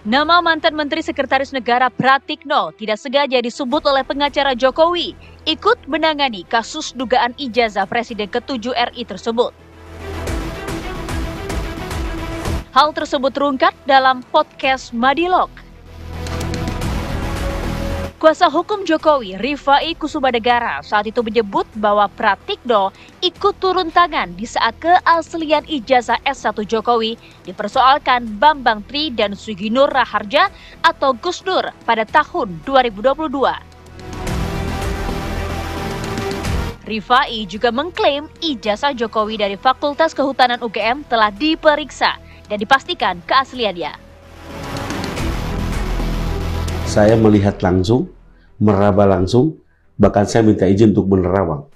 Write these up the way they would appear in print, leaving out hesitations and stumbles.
Nama mantan Menteri Sekretaris Negara Pratikno tidak sengaja disebut oleh pengacara Jokowi ikut menangani kasus dugaan ijazah Presiden ke-7 RI tersebut. Hal tersebut terungkap dalam podcast Madilog. Kuasa hukum Jokowi, Rifai Kusumanegara, saat itu menyebut bahwa Pratikno ikut turun tangan di saat keaslian ijazah S1 Jokowi dipersoalkan Bambang Tri dan Suginur Raharja atau Gus Dur pada tahun 2022. Rifai juga mengklaim ijazah Jokowi dari Fakultas Kehutanan UGM telah diperiksa dan dipastikan keasliannya. Saya melihat langsung, meraba langsung, bahkan saya minta izin untuk menerawang.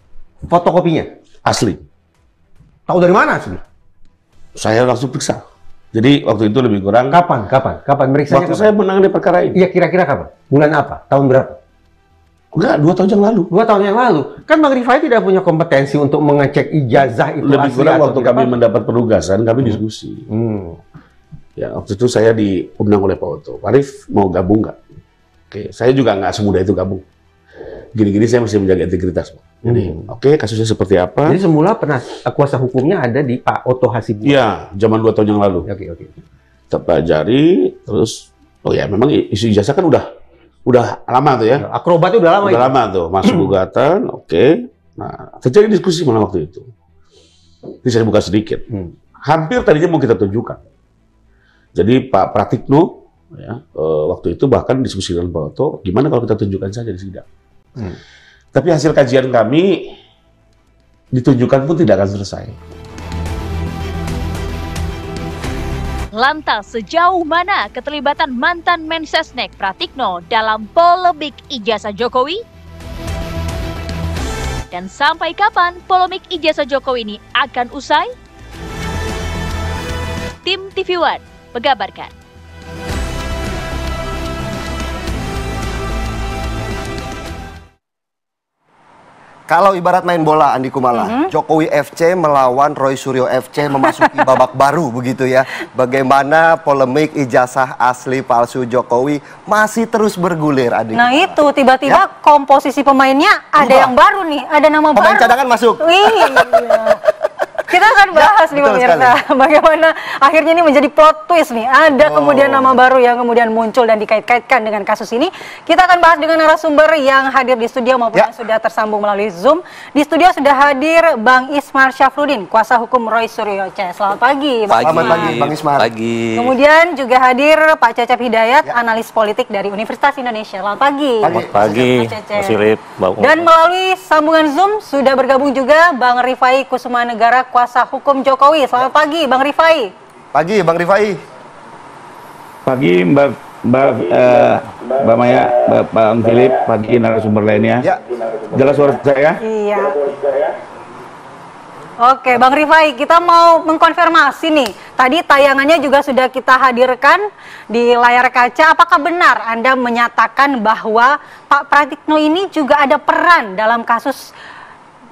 Fotokopinya? Asli. Tahu dari mana asli? Saya langsung periksa. Jadi waktu itu lebih kurang... Kapan meriksanya? Waktu saya menangani perkara ini. Iya, kira-kira kapan? Bulan apa? Tahun berapa? Enggak, 2 tahun yang lalu. 2 tahun yang lalu. Kan Bang Rifai tidak punya kompetensi untuk mengecek ijazah itu lebih asli kurang atau waktu tidak. kami mendapat penugasan, kami diskusi. Ya, waktu itu saya diundang oleh Pak Oto. Pak Arif mau gabung nggak? Oke, saya juga nggak semudah itu gabung. Gini-gini saya masih menjaga integritas, Pak. Jadi, oke, kasusnya seperti apa? Jadi semula pernah kuasa hukumnya ada di Pak Oto Hasibuan. Iya, zaman 2 tahun yang lalu. Oke. Terpelajari, terus, oh ya, memang isu ijazah kan udah lama tuh ya. Akrobatnya udah lama. Udah lama tuh, masuk gugatan, oke. Nah, terjadi diskusi malah waktu itu. Ini saya buka sedikit. Hampir tadinya mau kita tunjukkan. Jadi Pak Pratikno, ya, waktu itu bahkan diskusi dengan Pak Oto, gimana kalau kita tunjukkan saja di sidang. Tapi hasil kajian kami, ditunjukkan pun tidak akan selesai. Lantas sejauh mana keterlibatan mantan Mensesnek Pratikno dalam polemik ijazah Jokowi? Dan sampai kapan polemik ijazah Jokowi ini akan usai? Tim TV One mengabarkan. Kalau ibarat main bola, Andi Kumala, Jokowi FC melawan Roy Suryo FC memasuki babak baru begitu ya. Bagaimana polemik ijazah asli palsu Jokowi masih terus bergulir, Andi Nah Kumala. itu, tiba-tiba Ya? komposisi pemainnya ada yang baru nih, ada nama Pemain baru. cadangan masuk. Iya. Kita akan bahas nih betul pemirsa, bagaimana akhirnya ini menjadi plot twist nih. Ada kemudian nama baru yang kemudian muncul dan dikait-kaitkan dengan kasus ini. Kita akan bahas dengan narasumber yang hadir di studio maupun yang sudah tersambung melalui Zoom. Di studio sudah hadir Bang Ismar Syafruddin, kuasa hukum Roy Suryo C. Selamat pagi, Bang Selamat pagi, Bang Ismar. Pagi. Kemudian juga hadir Pak Cecep Hidayat, analis politik dari Universitas Indonesia. Selamat pagi. Pagi, Pak Cecep. Mas Philip, Mbak Umar. Dan melalui sambungan Zoom sudah bergabung juga Bang Rifai Kusumanegara, kuasa hukum Jokowi. Selamat pagi, Bang Rifai. Pagi, Bang Rifai. Pagi Mbak Maya, Bang Philip, pagi narasumber lainnya. Ya. Jelas suara saya? Iya. Oke, Bang Rifai, kita mau mengkonfirmasi nih. Tadi tayangannya juga sudah kita hadirkan di layar kaca. Apakah benar Anda menyatakan bahwa Pak Pratikno ini juga ada peran dalam kasus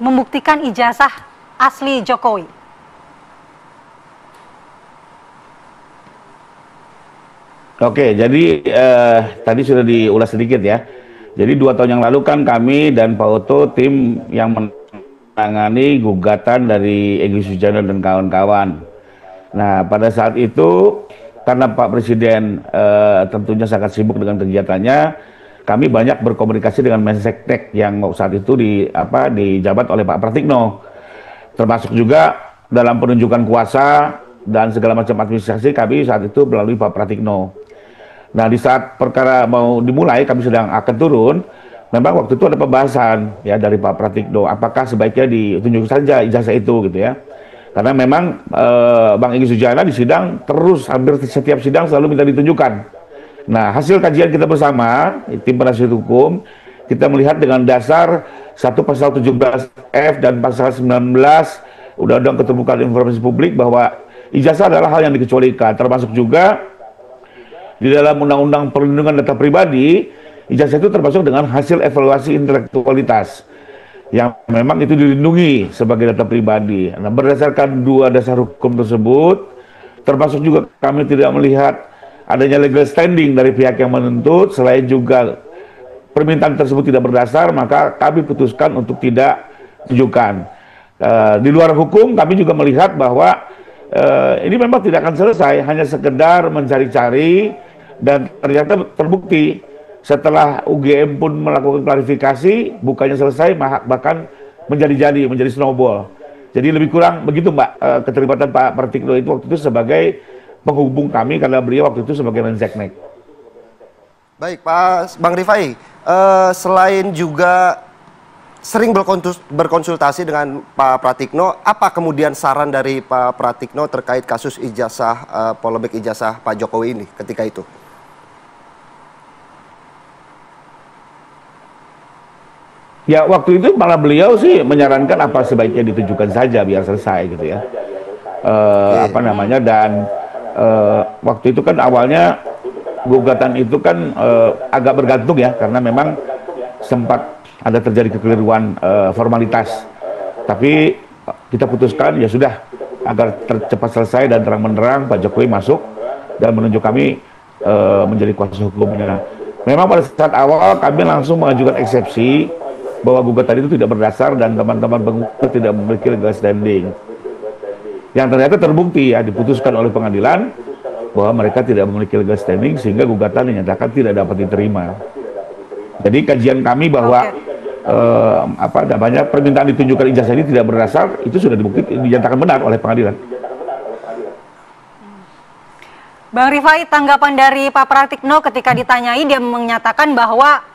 membuktikan ijazah asli Jokowi? Oke, jadi tadi sudah diulas sedikit ya. Jadi 2 tahun yang lalu kan kami dan Pak Oto tim yang menangani gugatan dari Egy Sujana dan kawan-kawan. Nah, pada saat itu karena Pak Presiden tentunya sangat sibuk dengan kegiatannya, kami banyak berkomunikasi dengan Menseknek yang saat itu dijabat oleh Pak Pratikno. Termasuk juga dalam penunjukan kuasa dan segala macam administrasi kami saat itu melalui Pak Pratikno. Nah, di saat perkara mau dimulai, kami sedang akan turun. Memang waktu itu ada pembahasan ya dari Pak Pratikno, apakah sebaiknya ditunjuk saja ijazah itu gitu ya. Karena memang Bang Egy Sujana di sidang terus hampir setiap sidang selalu minta ditunjukkan. Nah, hasil kajian kita bersama tim penasihat hukum, kita melihat dengan dasar satu pasal 17F dan pasal 19 Undang-Undang Keterbukaan Informasi Publik bahwa ijazah adalah hal yang dikecualikan, termasuk juga di dalam Undang-Undang Perlindungan Data Pribadi, ijazah itu termasuk dengan hasil evaluasi intelektualitas yang memang itu dilindungi sebagai data pribadi. Nah, berdasarkan 2 dasar hukum tersebut, termasuk juga kami tidak melihat adanya legal standing dari pihak yang menuntut, selain juga permintaan tersebut tidak berdasar, maka kami putuskan untuk tidak tunjukkan. Di luar hukum, kami juga melihat bahwa ini memang tidak akan selesai, hanya sekedar mencari-cari, dan ternyata terbukti setelah UGM pun melakukan klarifikasi, bukannya selesai, bahkan menjadi snowball. Jadi lebih kurang begitu, Mbak, keterlibatan Pak Pratikno itu waktu itu sebagai penghubung kami, karena beliau waktu itu sebagai Menseknek. Baik, Pak Bang Rifai, selain juga sering berkonsultasi dengan Pak Pratikno, apa kemudian saran dari Pak Pratikno terkait kasus ijazah, polemik ijazah Pak Jokowi ini ketika itu? Ya, waktu itu malah beliau sih menyarankan apa sebaiknya ditujukan saja biar selesai gitu ya. Apa namanya, dan waktu itu kan awalnya gugatan itu kan agak bergantung ya, karena memang sempat ada terjadi kekeliruan formalitas. Tapi kita putuskan ya sudah, agar cepat selesai dan terang-menerang Pak Jokowi masuk dan menunjuk kami menjadi kuasa hukumnya. Memang pada saat awal kami langsung mengajukan eksepsi bahwa gugatan itu tidak berdasar dan teman-teman penggugat tidak memiliki legal standing. Yang ternyata terbukti ya, diputuskan oleh pengadilan bahwa mereka tidak memiliki legal standing, sehingga gugatan dinyatakan tidak dapat diterima. Jadi kajian kami bahwa apa namanya, permintaan ditunjukkan ijazah ini tidak berdasar, itu sudah dibukti, dinyatakan benar oleh pengadilan. Bang Rifai, tanggapan dari Pak Pratikno ketika ditanyai, dia menyatakan bahwa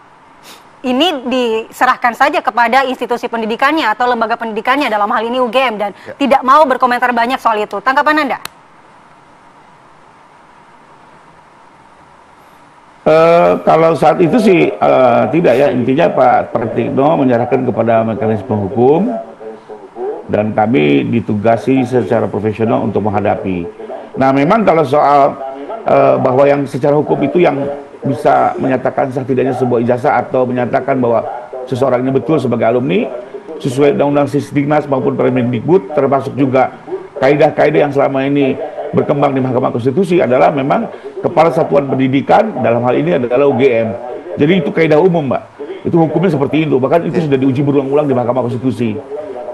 ini diserahkan saja kepada institusi pendidikannya atau lembaga pendidikannya, dalam hal ini UGM, dan tidak mau berkomentar banyak soal itu. Tanggapan Anda? Kalau saat itu sih tidak ya, intinya Pak Pratikno menyerahkan kepada mekanisme hukum dan kami ditugasi secara profesional untuk menghadapi. Nah, memang kalau soal bahwa yang secara hukum itu yang bisa menyatakan sah tidaknya sebuah ijazah atau menyatakan bahwa seseorang ini betul sebagai alumni sesuai Undang-Undang Sisdiknas maupun Permendikbud, termasuk juga kaidah-kaidah yang selama ini berkembang di Mahkamah Konstitusi, adalah memang Kepala Satuan Pendidikan, dalam hal ini adalah UGM. Jadi itu kaidah umum, Mbak. Itu hukumnya seperti itu, bahkan itu sudah diuji berulang-ulang di Mahkamah Konstitusi.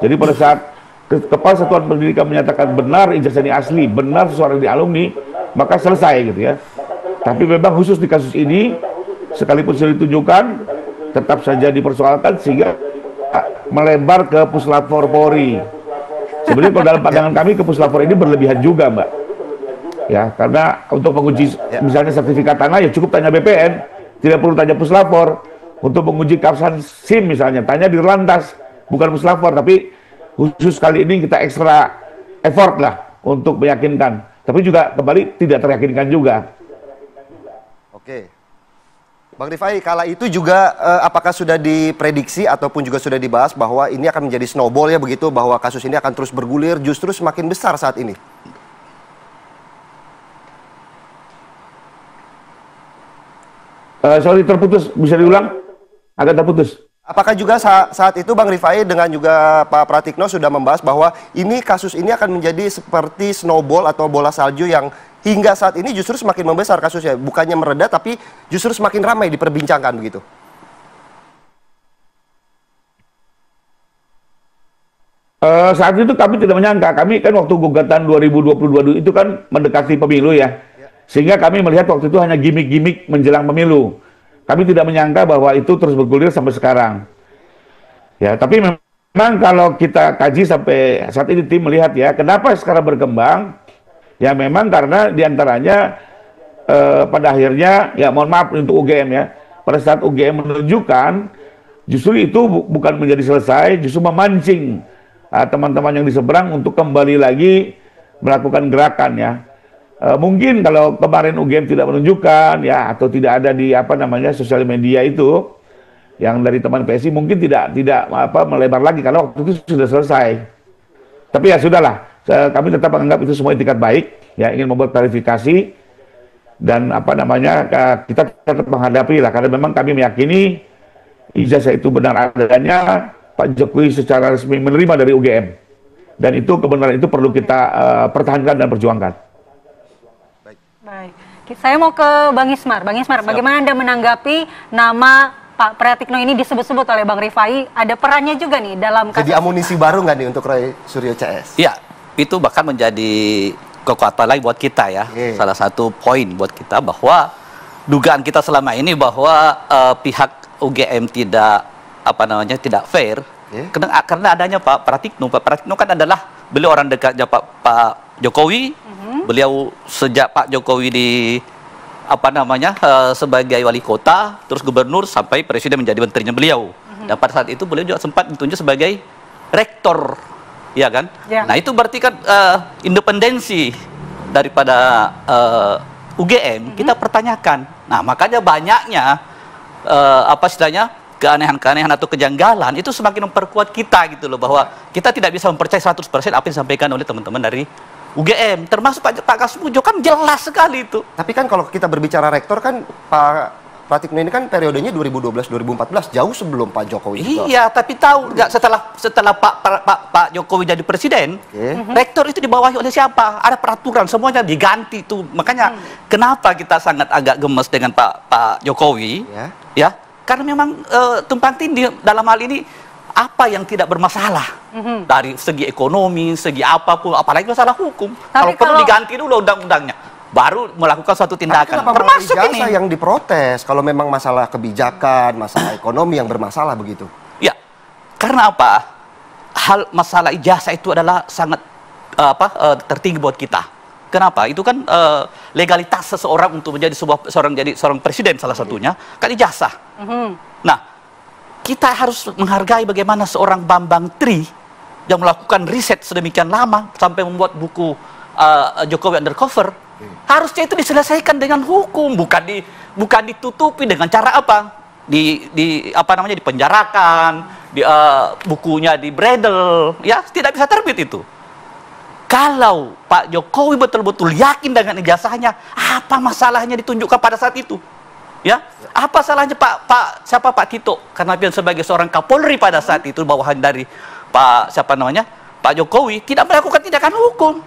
Jadi pada saat Kepala Satuan Pendidikan menyatakan benar ijazah ini asli, benar seseorang di alumni, maka selesai gitu ya. Tapi memang khusus di kasus ini, sekalipun sudah ditunjukkan, tetap saja dipersoalkan sehingga melebar ke Puslapor Polri. Sebenarnya kalau dalam pandangan kami ke Puslapor ini berlebihan juga, Mbak. Ya, karena untuk menguji misalnya sertifikat tanah ya cukup tanya BPN, tidak perlu tanya Puslapor. Untuk menguji keabsahan SIM misalnya, tanya di Lantas, bukan Puslapor. Tapi khusus kali ini kita ekstra effort lah untuk meyakinkan. Tapi juga kembali tidak teryakinkan juga. Oke, Bang Rifai, kala itu juga apakah sudah diprediksi ataupun juga sudah dibahas bahwa ini akan menjadi snowball ya begitu, bahwa kasus ini akan terus bergulir, justru semakin besar saat ini? Sorry, terputus, bisa diulang? Agak terputus. Apakah juga saat itu Bang Rifai dengan juga Pak Pratikno sudah membahas bahwa ini kasus ini akan menjadi seperti snowball atau bola salju yang hingga saat ini justru semakin membesar kasusnya, bukannya mereda tapi justru semakin ramai diperbincangkan begitu? Saat itu kami tidak menyangka, kami kan waktu gugatan 2022 itu kan mendekati pemilu ya, sehingga kami melihat waktu itu hanya gimmick-gimmick menjelang pemilu. Kami tidak menyangka bahwa itu terus bergulir sampai sekarang. Ya, tapi memang kalau kita kaji sampai saat ini tim melihat ya, kenapa sekarang berkembang? Ya memang karena diantaranya pada akhirnya, ya mohon maaf untuk UGM ya, pada saat UGM menunjukkan, justru itu bukan menjadi selesai, justru memancing teman-teman yang di seberang untuk kembali lagi melakukan gerakan ya. Mungkin kalau kemarin UGM tidak menunjukkan ya, atau tidak ada di apa namanya sosial media itu, yang dari teman PSI mungkin tidak melebar lagi karena waktu itu sudah selesai. Tapi ya sudahlah. Kami tetap menganggap itu semua itikat baik, ya ingin membuat klarifikasi dan apa namanya kita tetap menghadapi lah, karena memang kami meyakini ijazah itu benar adanya, Pak Jokowi secara resmi menerima dari UGM, dan itu kebenaran itu perlu kita pertahankan dan perjuangkan. Baik. Saya mau ke Bang Ismar. Bang Ismar, bagaimana Anda menanggapi nama Pak Pratikno ini disebut-sebut oleh Bang Rifai? Ada perannya juga nih dalam kasus. Jadi amunisi baru nggak nih untuk Roy Suryo CS? Iya, itu bahkan menjadi kekuatan lagi buat kita ya. Salah satu poin buat kita bahwa dugaan kita selama ini bahwa pihak UGM tidak tidak fair. Karena adanya Pak Pratikno. Pak Pratikno kan adalah beliau orang dekatnya Pak Jokowi. Beliau sejak Pak Jokowi sebagai wali kota, terus gubernur sampai presiden menjadi menterinya beliau. Dan pada saat itu beliau juga sempat ditunjuk sebagai rektor, ya kan? Nah itu berarti kan independensi daripada UGM kita pertanyakan. Nah makanya banyaknya keanehan-keanehan atau kejanggalan itu semakin memperkuat kita gitu loh, bahwa kita tidak bisa mempercayai 100% apa yang disampaikan oleh teman-teman dari UGM, termasuk Pak Kasmujo kan jelas sekali itu. Tapi kan kalau kita berbicara rektor kan Pak Pratikno ini kan periodenya 2012-2014, jauh sebelum Pak Jokowi juga. Iya, tapi tahu nggak setelah Pak Jokowi jadi presiden, rektor itu dibawahi oleh siapa? Ada peraturan, semuanya diganti tuh. Makanya kenapa kita sangat agak gemes dengan Pak Jokowi, ya? Karena memang tumpang tindih dalam hal ini apa yang tidak bermasalah dari segi ekonomi, segi apapun, apalagi masalah hukum. Kalau perlu diganti dulu undang-undangnya, baru melakukan suatu tindakan. Termasuk ini yang diprotes kalau memang masalah kebijakan, masalah ekonomi yang bermasalah begitu. Ya, karena apa? Masalah ijazah itu adalah sangat tertinggi buat kita. Kenapa? Itu kan legalitas seseorang untuk menjadi seorang presiden salah satunya kan ijazah. Nah, kita harus menghargai bagaimana seorang Bambang Tri yang melakukan riset sedemikian lama sampai membuat buku Jokowi Undercover. Harusnya itu diselesaikan dengan hukum, bukan ditutupi dengan cara apa? Dipenjarakan, bukunya dibredel, ya tidak bisa terbit itu. Kalau Pak Jokowi betul-betul yakin dengan ijazahnya, apa masalahnya ditunjukkan pada saat itu? Ya, apa salahnya Pak Tito? Karena dia sebagai seorang Kapolri pada saat itu bawahan dari Pak Jokowi tidak melakukan tindakan hukum.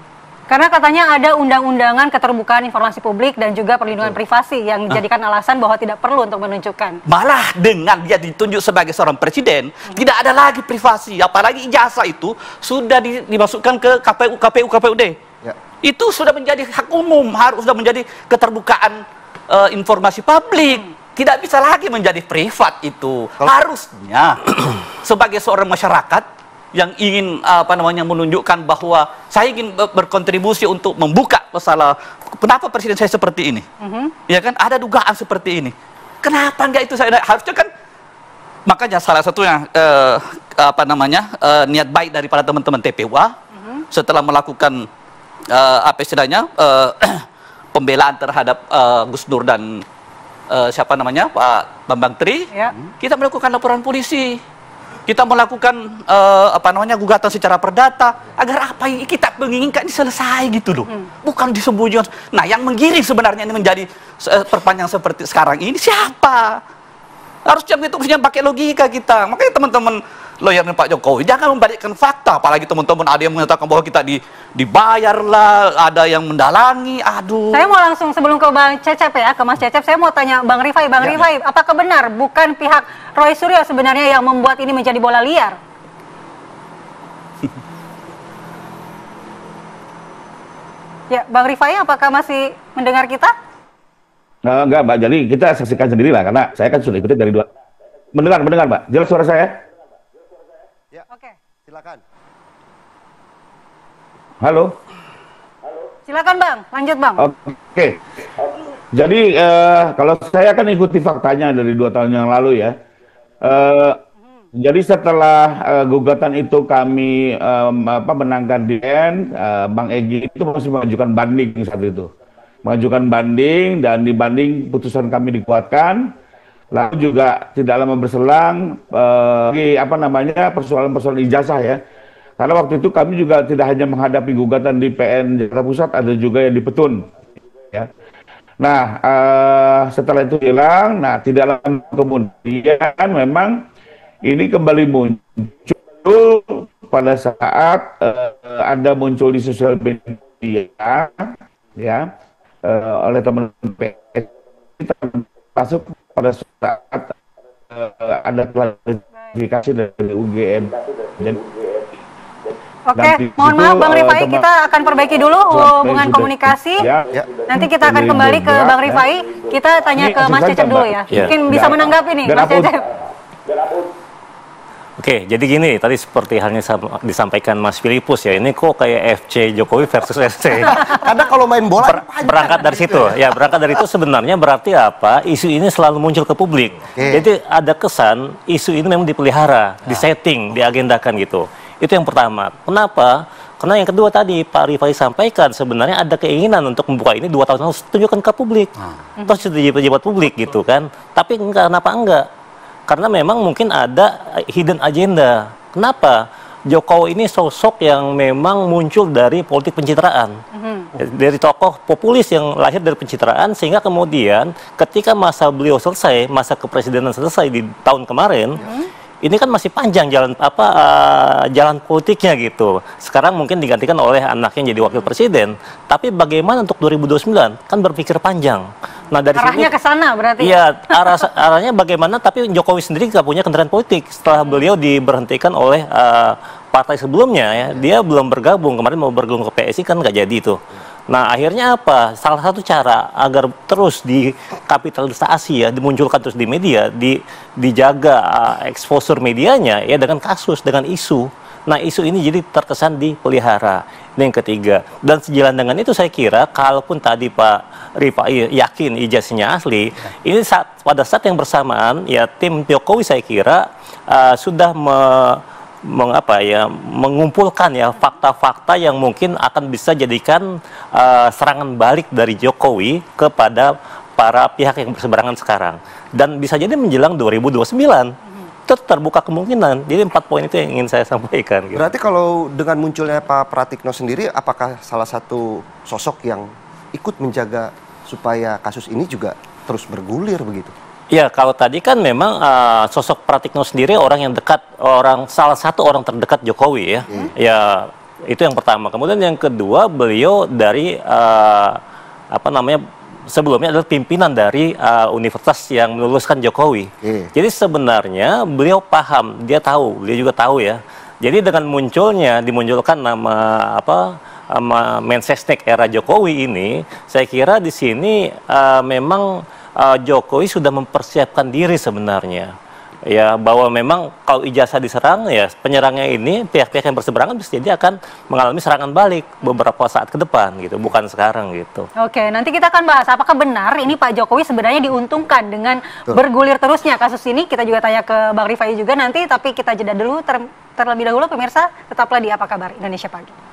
Karena katanya ada undang-undangan keterbukaan informasi publik dan juga perlindungan privasi yang dijadikan alasan bahwa tidak perlu untuk menunjukkan. Malah dengan dia ditunjuk sebagai seorang presiden, tidak ada lagi privasi, apalagi ijazah itu sudah dimasukkan ke KPUD. Ya. Itu sudah menjadi hak umum, harus sudah menjadi keterbukaan informasi publik. Tidak bisa lagi menjadi privat itu. Harusnya sebagai seorang masyarakat yang ingin menunjukkan bahwa saya ingin berkontribusi untuk membuka masalah kenapa presiden saya seperti ini, ya kan ada dugaan seperti ini, kenapa enggak itu saya harusnya kan, makanya salah satunya niat baik daripada teman-teman TPUA setelah melakukan pembelaan terhadap Gus Dur dan Pak Bambang Tri, kita melakukan laporan polisi. Kita melakukan gugatan secara perdata agar apa yang kita menginginkan ini selesai gitu loh. Bukan disembunyikan. Nah, yang menggiring sebenarnya ini menjadi perpanjang seperti sekarang ini siapa? Harusnya itu pakai logika kita. Makanya teman-teman lawyer Pak Jokowi jangan membalikkan fakta, apalagi teman-teman ada yang mengatakan bahwa kita dibayar lah, ada yang mendalangi. Aduh. Saya mau langsung sebelum ke Bang Cecep ya, ke Mas Cecep, saya mau tanya Bang Rifai. Bang Rifai, apakah benar bukan pihak Roy Suryo sebenarnya yang membuat ini menjadi bola liar? Ya, Bang Rifai, apakah masih mendengar kita? Enggak, Mbak. Jadi kita saksikan sendiri lah, karena saya kan sudah ikutin dari dua. Mendengar, Mbak. Jelas suara saya? Ya. Oke. Silakan. Halo. Silakan Bang, lanjut Bang. Oke. Jadi kalau saya kan ikuti faktanya dari 2 tahun yang lalu ya. Jadi setelah gugatan itu kami menangkan di Bang Egy itu masih mengajukan banding saat itu. Mengajukan banding dan di banding putusan kami dikuatkan. Lalu juga tidak lama berselang persoalan-persoalan ijazah ya. Karena waktu itu kami juga tidak hanya menghadapi gugatan di PN Jakarta Pusat, ada juga yang di Petun. Ya. Nah, setelah itu hilang, tidak lama kemudian memang ini kembali muncul pada saat ada muncul di sosial media, ya. oleh teman PSI termasuk pada saat ada klarifikasi dari UGM. Dan Oke, mohon maaf Bang Rifai, kita akan perbaiki dulu hubungan komunikasi. Nanti kita akan kembali ke Bang Rifai. Kita tanya ke Mas Cecep dulu ya. Mungkin bisa menanggapi nih Mas Cecep. Oke, jadi gini, tadi seperti halnya disampaikan Mas Filipus ya, ini kok kayak FC Jokowi versus FC. Karena kalau main bola berangkat dari situ, ya berangkat dari itu sebenarnya berarti apa? Isu ini selalu muncul ke publik. Jadi ada kesan isu ini memang dipelihara, disetting, diagendakan gitu. Itu yang pertama. Kenapa? Karena yang kedua tadi Pak Rifai sampaikan sebenarnya ada keinginan untuk membuka ini 2 tahun lalu tunjukkan ke publik. Terus jadi pejabat publik gitu kan. Tapi kenapa enggak? Karena memang mungkin ada hidden agenda. Kenapa? Jokowi ini sosok yang memang muncul dari politik pencitraan. Dari tokoh populis yang lahir dari pencitraan, sehingga kemudian ketika masa beliau selesai, masa kepresidenan selesai di tahun kemarin, ini kan masih panjang jalan politiknya gitu. Sekarang mungkin digantikan oleh anaknya jadi wakil presiden. Tapi bagaimana untuk 2029? Kan berpikir panjang. Nah, dari arahnya ke sana berarti. Iya, arahnya bagaimana, tapi Jokowi sendiri nggak punya kendaraan politik setelah beliau diberhentikan oleh partai sebelumnya ya. Dia belum bergabung, kemarin mau bergabung ke PSI kan nggak jadi itu. Nah, akhirnya apa? Salah satu cara agar terus dikapitalisasi ya, dimunculkan terus di media, dijaga exposure medianya ya dengan kasus, dengan isu. Nah, isu ini jadi terkesan dipelihara. Ini yang ketiga. Dan sejalan dengan itu saya kira, kalaupun tadi Pak Rifai yakin ijazahnya asli, ini pada saat yang bersamaan, ya tim Jokowi saya kira sudah mengumpulkan ya fakta-fakta yang mungkin akan bisa jadikan serangan balik dari Jokowi kepada para pihak yang berseberangan sekarang. Dan bisa jadi menjelang 2029. Itu terbuka kemungkinan. Jadi 4 poin itu yang ingin saya sampaikan. Gitu. Berarti kalau dengan munculnya Pak Pratikno sendiri, apakah salah satu sosok yang ikut menjaga supaya kasus ini juga terus bergulir begitu? Ya, kalau tadi kan memang sosok Pratikno sendiri orang yang dekat, salah satu orang terdekat Jokowi ya. Ya, itu yang pertama. Kemudian yang kedua, beliau dari sebelumnya adalah pimpinan dari universitas yang meluluskan Jokowi. Jadi sebenarnya beliau paham, dia juga tahu ya. Jadi dengan dimunculkan nama Mensesnek era Jokowi ini, saya kira di sini memang Jokowi sudah mempersiapkan diri sebenarnya. Ya, bahwa memang kalau ijazah diserang, ya penyerangnya ini pihak-pihak yang berseberangan bisa jadi akan mengalami serangan balik beberapa saat ke depan gitu, bukan sekarang gitu. Oke, nanti kita akan bahas apakah benar ini Pak Jokowi sebenarnya diuntungkan dengan bergulir terusnya kasus ini. Kita juga tanya ke Bang Rifai juga nanti, tapi kita jeda dulu terlebih dahulu pemirsa, tetaplah di Apa Kabar Indonesia Pagi.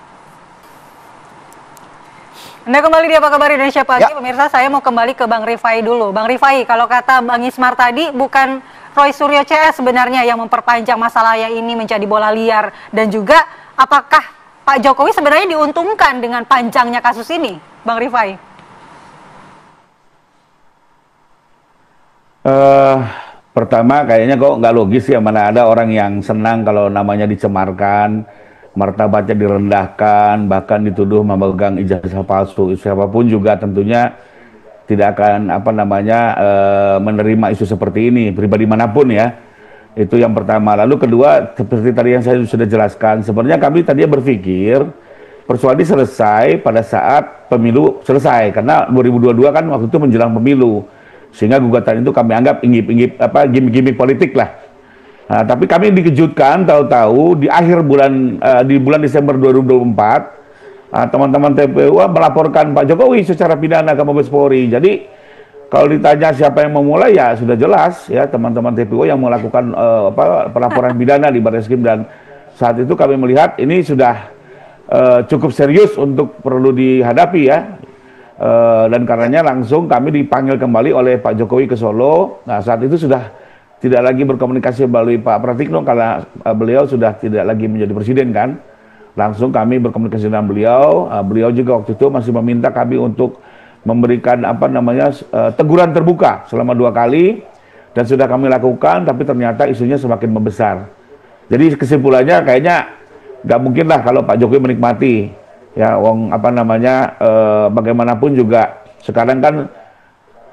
Anda kembali di Apa Kabar Indonesia Pagi, pemirsa. Saya mau kembali ke Bang Rifai dulu. Bang Rifai, kalau kata Bang Ismar tadi, bukan Roy Suryo CS sebenarnya yang memperpanjang masalah ini menjadi bola liar, dan juga apakah Pak Jokowi sebenarnya diuntungkan dengan panjangnya kasus ini, Bang Rifai? Pertama kayaknya kok nggak logis ya, mana ada orang yang senang kalau namanya dicemarkan, martabatnya direndahkan, bahkan dituduh memegang ijazah palsu. Siapapun juga tentunya tidak akan menerima isu seperti ini, pribadi manapun ya. Itu yang pertama. Lalu kedua, seperti tadi yang saya sudah jelaskan, sebenarnya kami tadinya berpikir persoalan ini selesai pada saat pemilu selesai, karena 2022 kan waktu itu menjelang pemilu, sehingga gugatan itu kami anggap gimmick politik lah. Nah, tapi kami dikejutkan tahu-tahu di akhir di bulan Desember 2024, teman-teman TPU melaporkan Pak Jokowi secara pidana ke Mabes Polri. Jadi kalau ditanya siapa yang memulai, ya sudah jelas ya teman-teman TPU yang melakukan pelaporan pidana di Barreskrim, dan saat itu kami melihat ini sudah cukup serius untuk perlu dihadapi ya. Dan karenanya langsung kami dipanggil kembali oleh Pak Jokowi ke Solo. Nah, saat itu sudah tidak lagi berkomunikasi melalui Pak Pratikno karena beliau sudah tidak lagi menjadi presiden kan. Langsung kami berkomunikasi dengan beliau. Beliau juga waktu itu masih meminta kami untuk memberikan teguran terbuka selama 2 kali, dan sudah kami lakukan, tapi ternyata isunya semakin membesar. Jadi kesimpulannya kayaknya nggak mungkin lah kalau Pak Jokowi menikmati ya, bagaimanapun juga Sekarang kan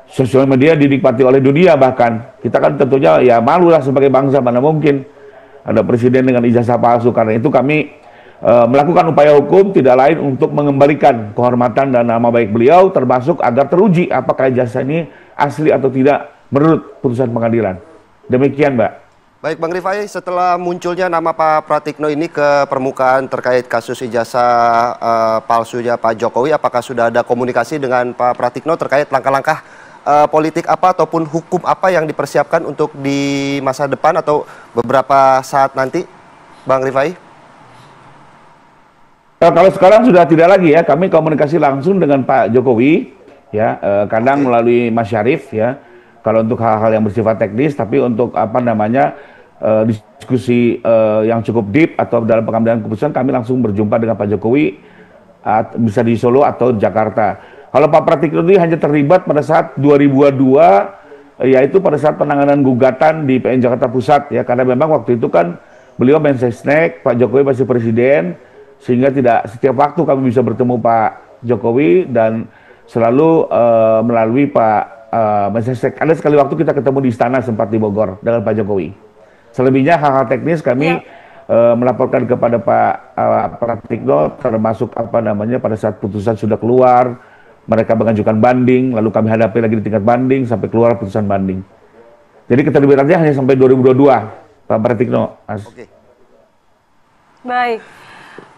sosial media dinikmati oleh dunia, bahkan kita kan tentunya ya malu lah sebagai bangsa, mana mungkin ada presiden dengan ijazah palsu. Karena itu kami melakukan upaya hukum tidak lain untuk mengembalikan kehormatan dan nama baik beliau, termasuk agar teruji apakah ijazah ini asli atau tidak menurut putusan pengadilan. Demikian, Mbak. Baik Bang Rifai, setelah munculnya nama Pak Pratikno ini ke permukaan terkait kasus ijazah palsunya Pak Jokowi, apakah sudah ada komunikasi dengan Pak Pratikno terkait langkah-langkah politik apa ataupun hukum apa yang dipersiapkan untuk di masa depan atau beberapa saat nanti, Bang Rifai? Kalau sekarang sudah tidak lagi ya, kami komunikasi langsung dengan Pak Jokowi, ya, kadang melalui Mas Syarif, ya. Kalau untuk hal-hal yang bersifat teknis, tapi untuk apa namanya diskusi yang cukup deep atau dalam pengambilan keputusan, kami langsung berjumpa dengan Pak Jokowi, bisa di Solo atau Jakarta. Kalau Pak Pratikno ini hanya terlibat pada saat 2022, yaitu pada saat penanganan gugatan di PN Jakarta Pusat, ya, karena memang waktu itu kan beliau Mensesnek, Pak Jokowi masih presiden, sehingga tidak setiap waktu kami bisa bertemu Pak Jokowi dan selalu melalui Pak Mensesnek. Ada sekali waktu kita ketemu di istana sempat di Bogor dengan Pak Jokowi. Selebihnya hal-hal teknis kami melaporkan kepada Pak Pratikno, termasuk apa namanya pada saat putusan sudah keluar, mereka mengajukan banding, lalu kami hadapi lagi di tingkat banding sampai keluar putusan banding. Jadi keterlibatannya hanya sampai 2022, Pak Pratikno. Oke. Baik,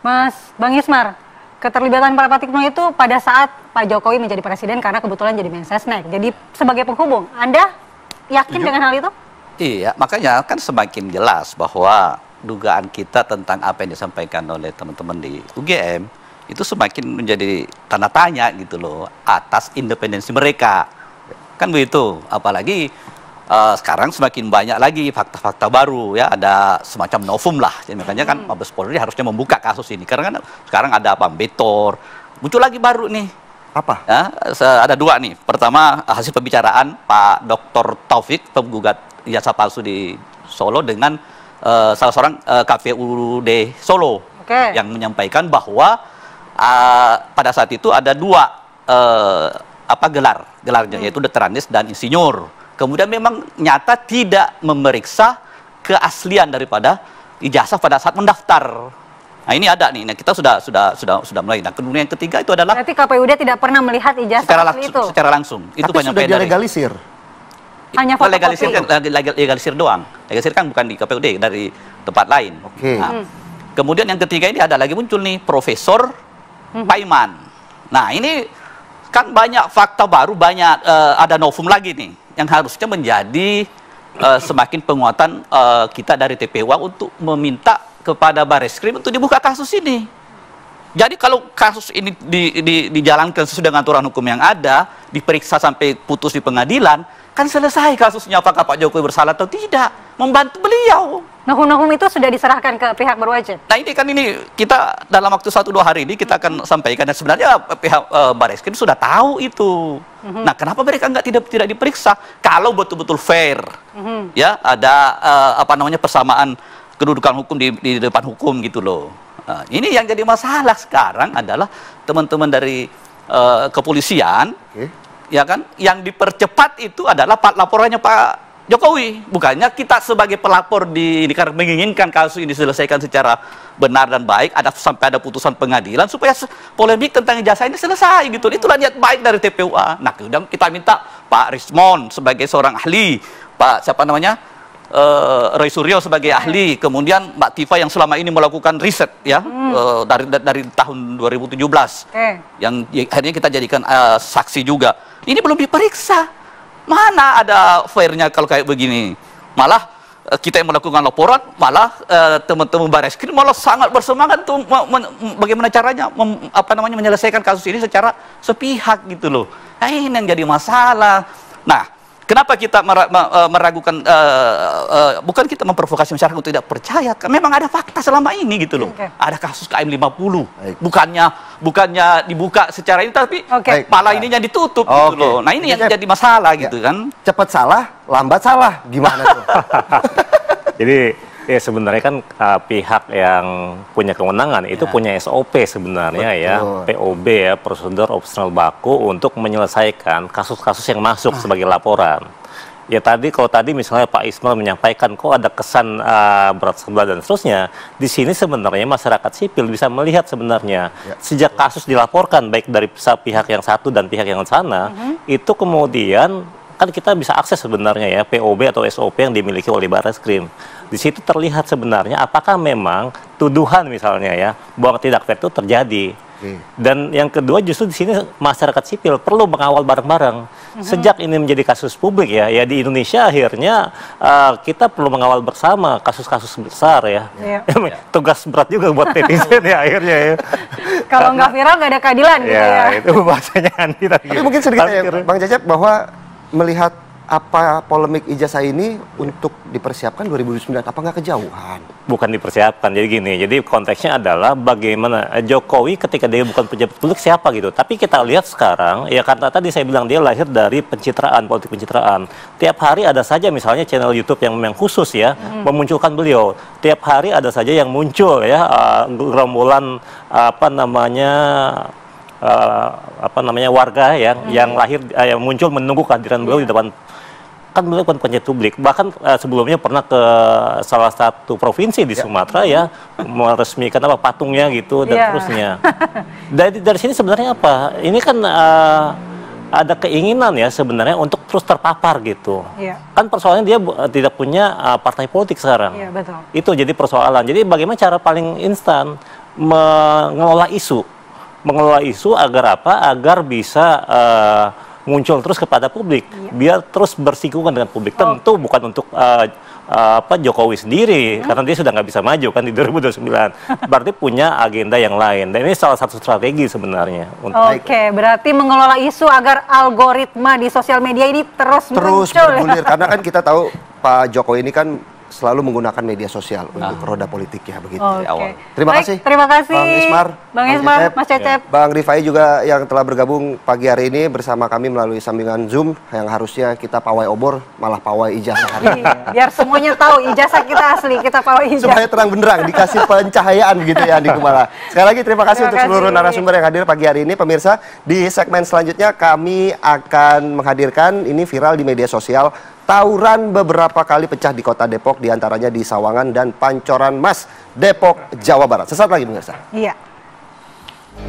Mas Bang Ismar, keterlibatan Pak Pratikno itu pada saat Pak Jokowi menjadi presiden karena kebetulan jadi Mensesnek. Jadi sebagai penghubung, Anda yakin dengan hal itu? Iya, makanya kan semakin jelas bahwa dugaan kita tentang apa yang disampaikan oleh teman-teman di UGM itu semakin menjadi tanda tanya gitu loh atas independensi mereka. Kan begitu, apalagi sekarang semakin banyak lagi fakta-fakta baru ya, ada semacam novum lah. Jadi makanya kan Mabes Polri harusnya membuka kasus ini karena kan sekarang ada apa Betor, muncul lagi baru nih. Apa? Ya, ada dua nih. Pertama hasil pembicaraan Pak Dr. Taufik, penggugat ijazah palsu di Solo dengan salah seorang KPUD Solo yang menyampaikan bahwa pada saat itu ada dua gelarnya yaitu Dokter dan Insinyur. Kemudian memang nyata tidak memeriksa keaslian daripada ijazah pada saat mendaftar. Nah ini ada nih, nah, kita sudah mulai. Nah kemudian yang ketiga itu adalah berarti KPUD tidak pernah melihat ijazah itu secara langsung. Itu tapi sudah dilegalisir. Hanya fotokopi. Legalisir doang. Legalisir kan bukan di KPUD, dari tempat lain. Oke. Nah, kemudian yang ketiga ini ada lagi muncul nih Profesor Paiman. Nah ini kan banyak fakta baru, banyak ada novum lagi nih yang harusnya menjadi semakin penguatan kita dari TPUA untuk meminta kepada Bareskrim untuk dibuka kasus ini. Jadi kalau kasus ini dijalankan sesuai dengan aturan hukum yang ada, diperiksa sampai putus di pengadilan, kan selesai kasusnya apakah Pak Jokowi bersalah atau tidak, membantu beliau. Novum itu sudah diserahkan ke pihak berwajib. Nah ini kan kita dalam waktu 1-2 hari ini kita akan sampaikan, dan sebenarnya pihak Bareskrim sudah tahu itu. Nah kenapa mereka tidak diperiksa kalau betul-betul fair? Ya ada persamaan kedudukan hukum di depan hukum gitu loh. Nah, ini yang jadi masalah sekarang adalah teman-teman dari kepolisian, ya kan, yang dipercepat itu adalah laporannya Pak Jokowi, bukannya kita sebagai pelapor karena menginginkan kasus ini diselesaikan secara benar dan baik, sampai ada putusan pengadilan supaya polemik tentang ijazah ini selesai gitu. Itulah niat baik dari TPUA. Nah, kemudian kita minta Pak Rismon sebagai seorang ahli, Pak Roy Suryo sebagai ahli, kemudian Mbak Tifa yang selama ini melakukan riset ya dari tahun 2017, yang akhirnya kita jadikan saksi juga. Ini belum diperiksa. Mana ada fairnya kalau kayak begini? Malah kita yang melakukan laporan, malah teman-teman Bareskrim malah sangat bersemangat tuh bagaimana caranya menyelesaikan kasus ini secara sepihak gitu loh. Nah, ini yang jadi masalah. Nah, kenapa kita meragukan, bukan kita memprovokasi masyarakat untuk tidak percaya, memang ada fakta selama ini gitu loh. Ada kasus KM50, bukannya dibuka secara ini, tapi malah ininya ditutup gitu loh. Nah ini yang jadi masalah gitu kan. Cepat salah, lambat salah, gimana tuh? Jadi Ya sebenarnya kan pihak yang punya kewenangan itu punya SOP sebenarnya. Betul. Ya, POB ya, prosedur operasional baku untuk menyelesaikan kasus-kasus yang masuk sebagai laporan. Ya kalau tadi misalnya Pak Ismail menyampaikan kok ada kesan berat sebelah dan seterusnya, di sini sebenarnya masyarakat sipil bisa melihat sebenarnya sejak kasus dilaporkan baik dari pihak yang satu dan pihak yang sana, itu kemudian kan kita bisa akses sebenarnya ya POB atau SOP yang dimiliki oleh Barreskrim. Di situ terlihat sebenarnya apakah memang tuduhan misalnya ya bahwa tidak fair itu terjadi. Dan yang kedua justru di sini masyarakat sipil perlu mengawal bareng-bareng. Sejak ini menjadi kasus publik ya di Indonesia akhirnya kita perlu mengawal bersama kasus-kasus besar ya. Tugas berat juga buat netizen ya akhirnya ya. Kalau nggak viral nggak ada keadilan gitu ya. Itu bahasanya Andi. Tapi mungkin sedikit ya Bang Cecep bahwa melihat apa polemik ijazah ini untuk dipersiapkan 2009, apa nggak kejauhan? Bukan dipersiapkan, jadi gini, jadi konteksnya adalah bagaimana Jokowi ketika dia bukan pejabat publik siapa gitu. Tapi kita lihat sekarang, ya karena tadi saya bilang dia lahir dari pencitraan, politik pencitraan. Tiap hari ada saja misalnya channel YouTube yang memang khusus ya, memunculkan beliau. Tiap hari ada saja yang muncul ya, gerombolan warga yang lahir yang muncul menunggu kehadiran beliau di depan. Kan beliau bukan pejabat publik, bahkan sebelumnya pernah ke salah satu provinsi di Sumatera ya meresmikan patungnya gitu dan seterusnya. Dari sini sebenarnya apa? Ini kan ada keinginan ya sebenarnya untuk terus terpapar gitu. Kan persoalannya dia tidak punya partai politik sekarang. Betul. Itu jadi persoalan. Jadi bagaimana cara paling instan mengelola isu agar apa? Agar bisa muncul terus kepada publik, biar terus bersinggungan dengan publik. Tentu bukan untuk Jokowi sendiri, karena dia sudah nggak bisa maju kan di 2029. Berarti punya agenda yang lain. Dan ini salah satu strategi sebenarnya. Oke, berarti mengelola isu agar algoritma di sosial media ini terus muncul. Bergulir. Karena kan kita tahu Pak Jokowi ini kan selalu menggunakan media sosial untuk roda politiknya begitu di awal. Terima kasih. Terima kasih. Bang Ismar, Mas Cecep. Bang Rifai juga yang telah bergabung pagi hari ini bersama kami melalui sambungan Zoom yang harusnya kita pawai obor malah pawai ijazah hari ini. Biar semuanya tahu ijazah kita asli, kita pawai ijazah. Supaya terang benderang dikasih pencahayaan gitu ya Andi Kumala. Sekali lagi terima kasih untuk seluruh narasumber yang hadir pagi hari ini. Pemirsa, di segmen selanjutnya kami akan menghadirkan ini viral di media sosial. Tawuran beberapa kali pecah di kota Depok, diantaranya di Sawangan dan Pancoran Mas, Depok, Jawa Barat. Sesaat lagi pemirsa. Iya.